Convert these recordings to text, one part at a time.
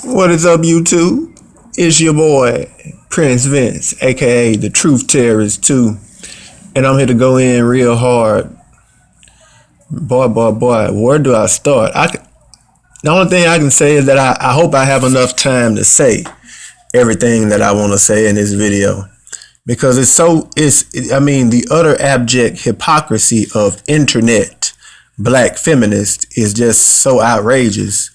What is up, YouTube? It's your boy, Prince Vince, aka the Truth Terrorist 2. And I'm here to go in real hard. Boy, where do I start? The only thing I can say is that I hope I have enough time to say everything that I want to say in this video. Because the utter abject hypocrisy of internet black feminists is just so outrageous.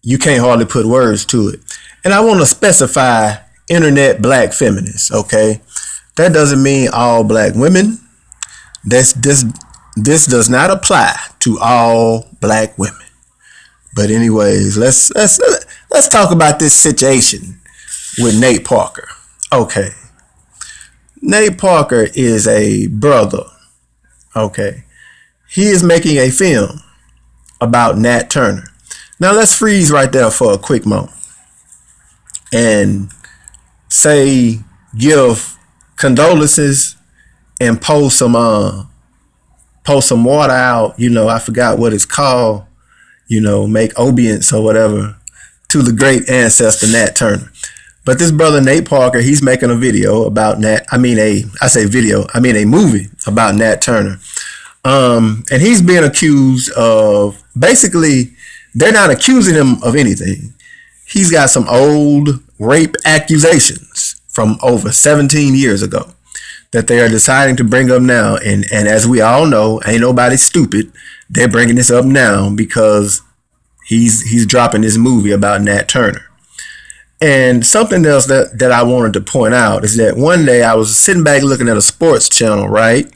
You can't hardly put words to it. And I want to specify internet black feminists, okay? That doesn't mean all black women. This does not apply to all black women. But anyways, let's talk about this situation with Nate Parker. Okay. Nate Parker is a brother. Okay. He is making a film about Nat Turner. Now let's freeze right there for a quick moment and give condolences and post some water out. I forgot what it's called. Make obeisance or whatever to the great ancestor Nat Turner. But this brother Nate Parker, he's making a video about a movie about Nat Turner. And he's being accused of basically. They're not accusing him of anything. He's got some old rape accusations from over 17 years ago that they are deciding to bring up now. And as we all know, ain't nobody stupid. They're bringing this up now because he's dropping this movie about Nat Turner. And something else that I wanted to point out is that one day I was sitting back looking at a sports channel, right?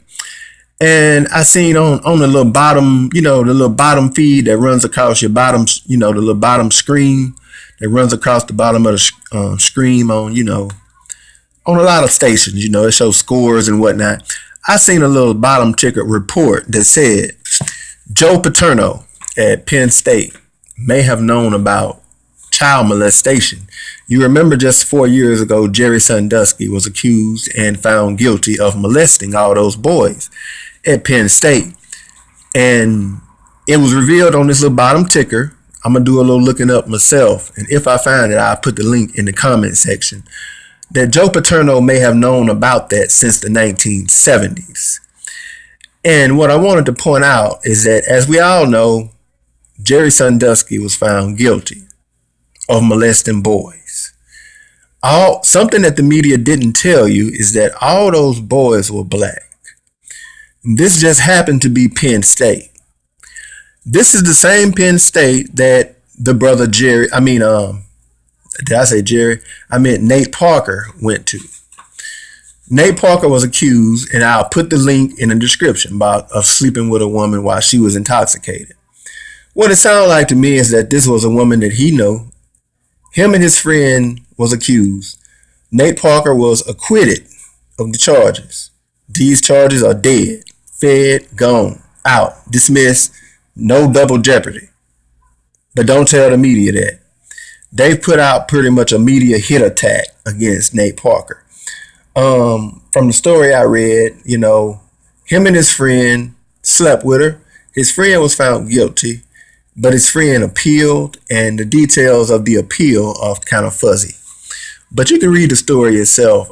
And I seen on the little bottom, the little bottom feed that runs across your bottom, the little bottom screen that runs across the bottom of the screen on a lot of stations, it shows scores and whatnot. I seen a little bottom ticker report that said Joe Paterno at Penn State may have known about child molestation. You remember just 4 years ago, Jerry Sandusky was accused and found guilty of molesting all those boys at Penn State. And it was revealed on this little bottom ticker. I'm going to do a little looking up myself. And if I find it, I'll put the link in the comment section. That Joe Paterno may have known about that since the 1970s. And what I wanted to point out is that, as we all know, Jerry Sandusky was found guilty of molesting boys. Something that the media didn't tell you is that all those boys were black. This just happened to be Penn State. This is the same Penn State that the brother did I say Jerry? I meant Nate Parker went to. Nate Parker was accused, and I'll put the link in the description, of sleeping with a woman while she was intoxicated. What it sounded like to me is that this was a woman that he knew. Him and his friend was accused. Nate Parker was acquitted of the charges. These charges are dead, fed, gone, out, dismissed, no double jeopardy. But don't tell the media that. They've put out pretty much a media hit attack against Nate Parker. From the story I read, him and his friend slept with her. His friend was found guilty, but his friend appealed, and the details of the appeal are kind of fuzzy. But you can read the story yourself.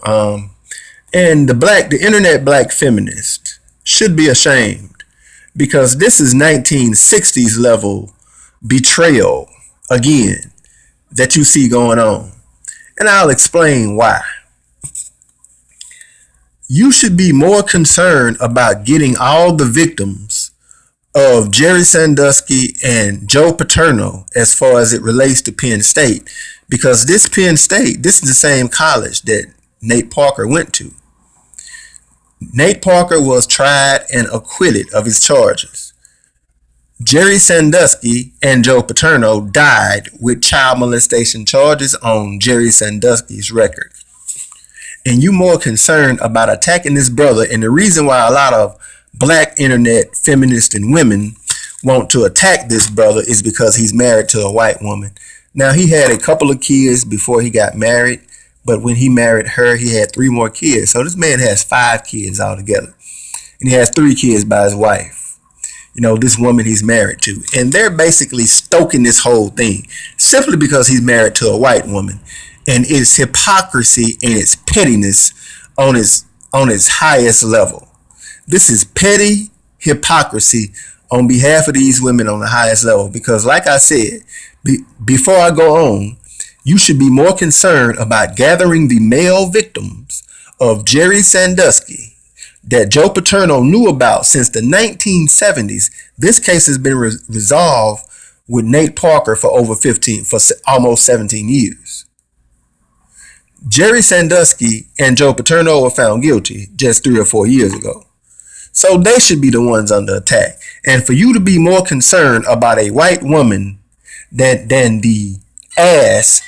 And the internet black feminist should be ashamed, because this is 1960s level betrayal again that you see going on. And I'll explain why. You should be more concerned about getting all the victims of Jerry Sandusky and Joe Paterno as far as it relates to Penn State, because this Penn State, this is the same college that Nate Parker went to. Nate Parker was tried and acquitted of his charges. Jerry Sandusky and Joe Paterno died with child molestation charges on Jerry Sandusky's record. And you more concerned about attacking this brother, and the reason why a lot of black internet feminists and women want to attack this brother is because he's married to a white woman. Now, he had a couple of kids before he got married, but when he married her, he had 3 more kids. So this man has 5 kids altogether. And he has 3 kids by his wife. This woman he's married to. And they're basically stoking this whole thing. simply because he's married to a white woman, and it's hypocrisy and it's pettiness on its highest level. This is petty hypocrisy on behalf of these women on the highest level. Because, like I said, before I go on, you should be more concerned about gathering the male victims of Jerry Sandusky that Joe Paterno knew about since the 1970s. This case has been resolved with Nate Parker for almost 17 years. Jerry Sandusky and Joe Paterno were found guilty just 3 or 4 years ago. So they should be the ones under attack. And for you to be more concerned about a white woman than the ass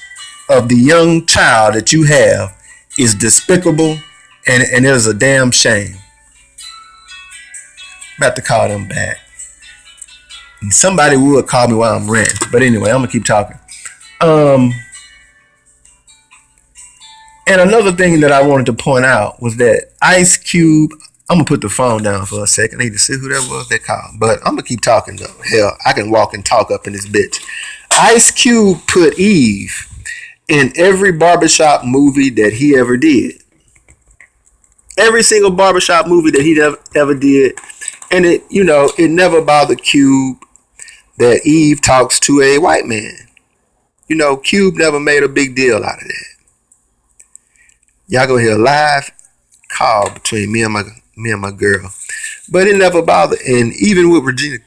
of the young child that you have is despicable, and it is a damn shame. I'm about to call them back. And somebody would call me while I'm ranting. But anyway, I'm going to keep talking. And another thing that I wanted to point out was that Ice Cube, I'm going to put the phone down for a second. I need to see who that was that called. But I'm going to keep talking though. Hell, I can walk and talk up in this bitch. Ice Cube put Eve in every barbershop movie that he ever did. Every single barbershop movie that he ever did. And it never bothered Cube that Eve talks to a white man. Cube never made a big deal out of that. Y'all go hear a live call between me and my girl. But it never bothered. And even with Regina,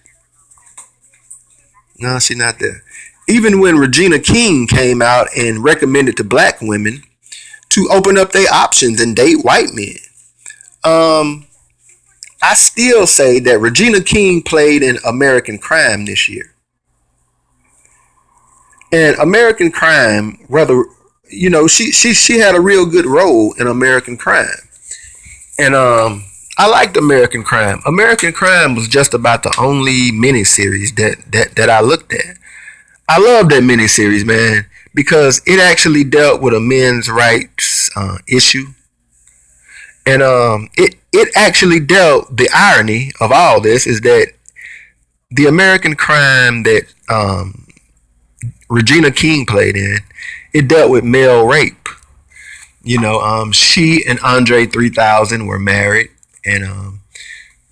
no, she's not there. Even when Regina King came out and recommended to black women to open up their options and date white men, I still say that Regina King played in American Crime this year. And American Crime, she had a real good role in American Crime. And I liked American Crime. American Crime was just about the only miniseries that I looked at. I love that miniseries, man, because it actually dealt with a men's rights issue. And it actually dealt, the irony of all this is that the American Crime that Regina King played in, it dealt with male rape. She and Andre 3000 were married, and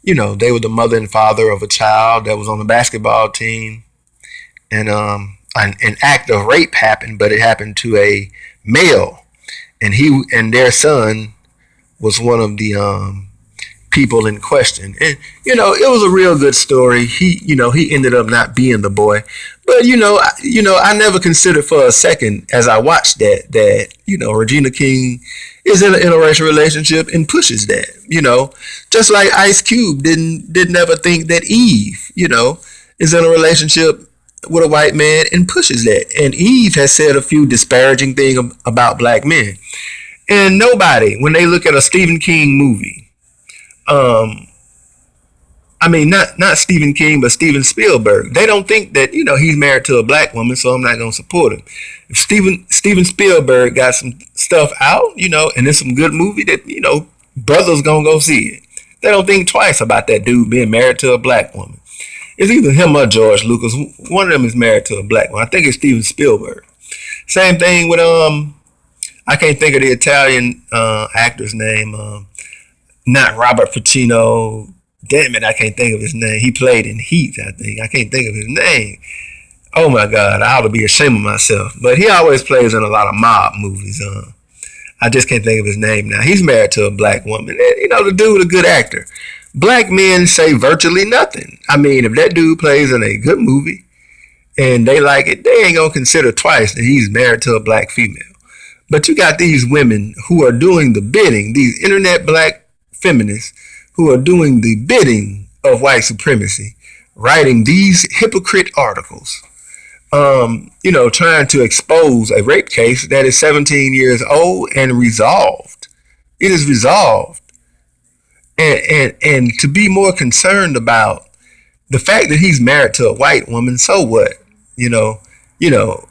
they were the mother and father of a child that was on the basketball team. And an act of rape happened, but it happened to a male, and their son was one of the people in question. And it was a real good story. He ended up not being the boy, but I never considered for a second as I watched that Regina King is in an interracial relationship and pushes that. Just like Ice Cube didn't ever think that Eve is in a relationship with a white man and pushes that. And Eve has said a few disparaging things about black men. And nobody, when they look at a Stephen King movie, not Stephen King, but Steven Spielberg, they don't think that, he's married to a black woman, so I'm not going to support him. If Steven Spielberg got some stuff out, and it's some good movie that, brothers going to go see it. They don't think twice about that dude being married to a black woman. It's either him or George Lucas. One of them is married to a black one. I think it's Steven Spielberg. Same thing with I can't think of the Italian actor's name. Not Robert Pacino. Damn it, I can't think of his name. He played in Heat, I think. I can't think of his name. Oh my God, I ought to be ashamed of myself. But he always plays in a lot of mob movies. I just can't think of his name now. He's married to a black woman. And, the dude a good actor. Black men say virtually nothing. If that dude plays in a good movie and they like it, they ain't gonna consider twice that he's married to a black female. But you got these women who are doing the bidding, these internet black feminists who are doing the bidding of white supremacy, writing these hypocrite articles, trying to expose a rape case that is 17 years old and resolved. It is resolved. And to be more concerned about the fact that he's married to a white woman, so what?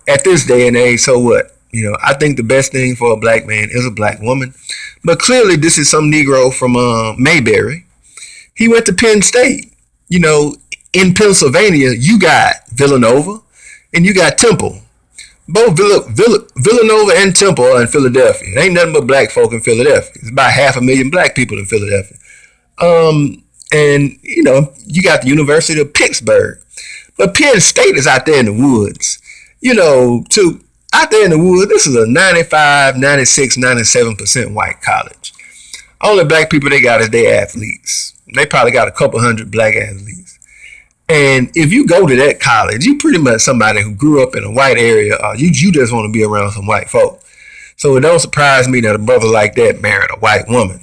At this day and age, so what? I think the best thing for a black man is a black woman. But clearly this is some Negro from Mayberry. He went to Penn State. In Pennsylvania, you got Villanova and you got Temple. Both Villanova and Temple are in Philadelphia. There ain't nothing but black folk in Philadelphia. It's about 500,000 black people in Philadelphia. And you got the University of Pittsburgh. But Penn State is out there in the woods. Out there in the woods, this is a 95, 96, 97% white college. Only black people they got is their athletes. They probably got a couple hundred black athletes. And if you go to that college, you pretty much somebody who grew up in a white area. You just want to be around some white folk. So it don't surprise me that a brother like that married a white woman.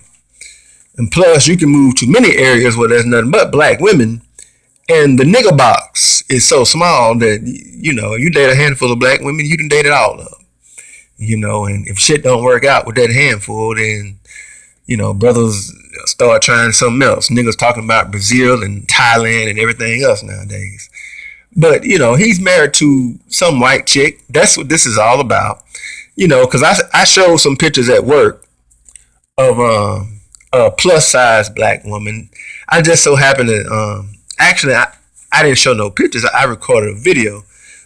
And plus, you can move to many areas where there's nothing but black women. And the nigger box is so small that, you date a handful of black women, you can date it all up. And if shit don't work out with that handful, then, brothers start trying something else. Niggas talking about Brazil and Thailand and everything else nowadays. But, he's married to some white chick. That's what this is all about. Because I showed some pictures at work of a plus size black woman. I just so happened to, actually, I didn't show no pictures. I recorded a video.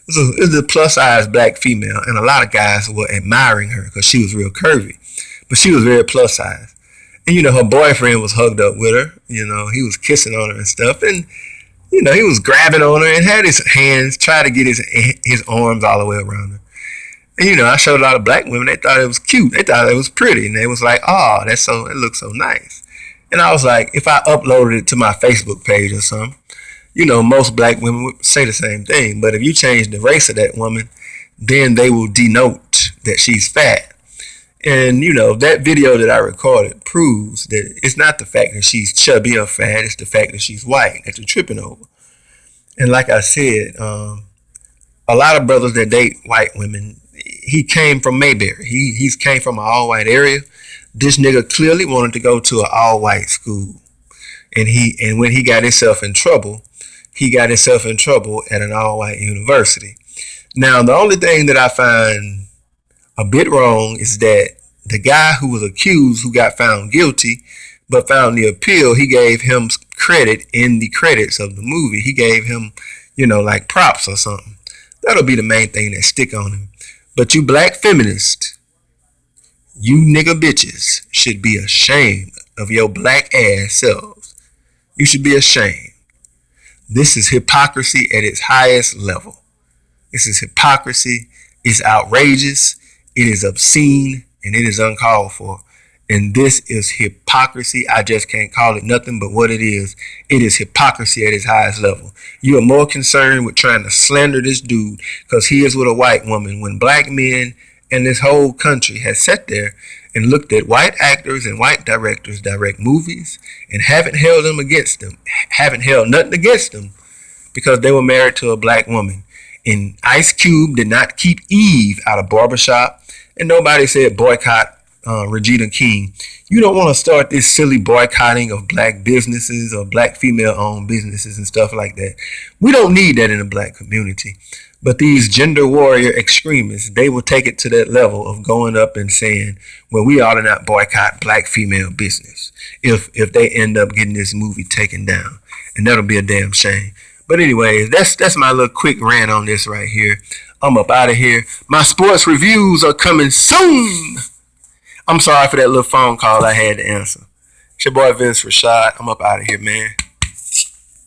It was a plus size black female, and a lot of guys were admiring her because she was real curvy. But she was very plus size. And, her boyfriend was hugged up with her. He was kissing on her and stuff. And, he was grabbing on her and had his hands, tried to get his arms all the way around her. And, I showed a lot of black women. They thought it was cute. They thought it was pretty. And they was like, oh, it looks so nice. And I was like, if I uploaded it to my Facebook page or something, most black women would say the same thing. But if you change the race of that woman, then they will denote that she's fat. And, that video that I recorded proves that it's not the fact that she's chubby or fat. It's the fact that she's white that you're tripping over. And like I said, a lot of brothers that date white women, he came from Mayberry. He's came from an all-white area. This nigga clearly wanted to go to an all-white school. And when he got himself in trouble, at an all-white university. Now, the only thing that I find a bit wrong is that the guy who was accused, who got found guilty, but found the appeal, he gave him credit in the credits of the movie. He gave him, like props or something. That'll be the main thing that stick on him. But you black feminists, you nigga bitches should be ashamed of your black ass selves. You should be ashamed. This is hypocrisy at its highest level. This is hypocrisy. It's outrageous. It is obscene. And it is uncalled for. And this is hypocrisy. I just can't call it nothing but what it is. It is hypocrisy at its highest level. You are more concerned with trying to slander this dude because he is with a white woman when black men and this whole country has sat there and looked at white actors and white directors direct movies and haven't held nothing against them because they were married to a black woman. And Ice Cube did not keep Eve out of barbershop, and nobody said boycott Regina King. You don't want to start this silly boycotting of black businesses or black female-owned businesses and stuff like that. We don't need that in the black community. But these gender warrior extremists, they will take it to that level of going up and saying, well, we ought to not boycott black female business if they end up getting this movie taken down. And that'll be a damn shame. But anyways, that's my little quick rant on this right here. I'm up out of here. My sports reviews are coming soon. I'm sorry for that little phone call I had to answer. It's your boy Vince Rashad. I'm up out of here, man.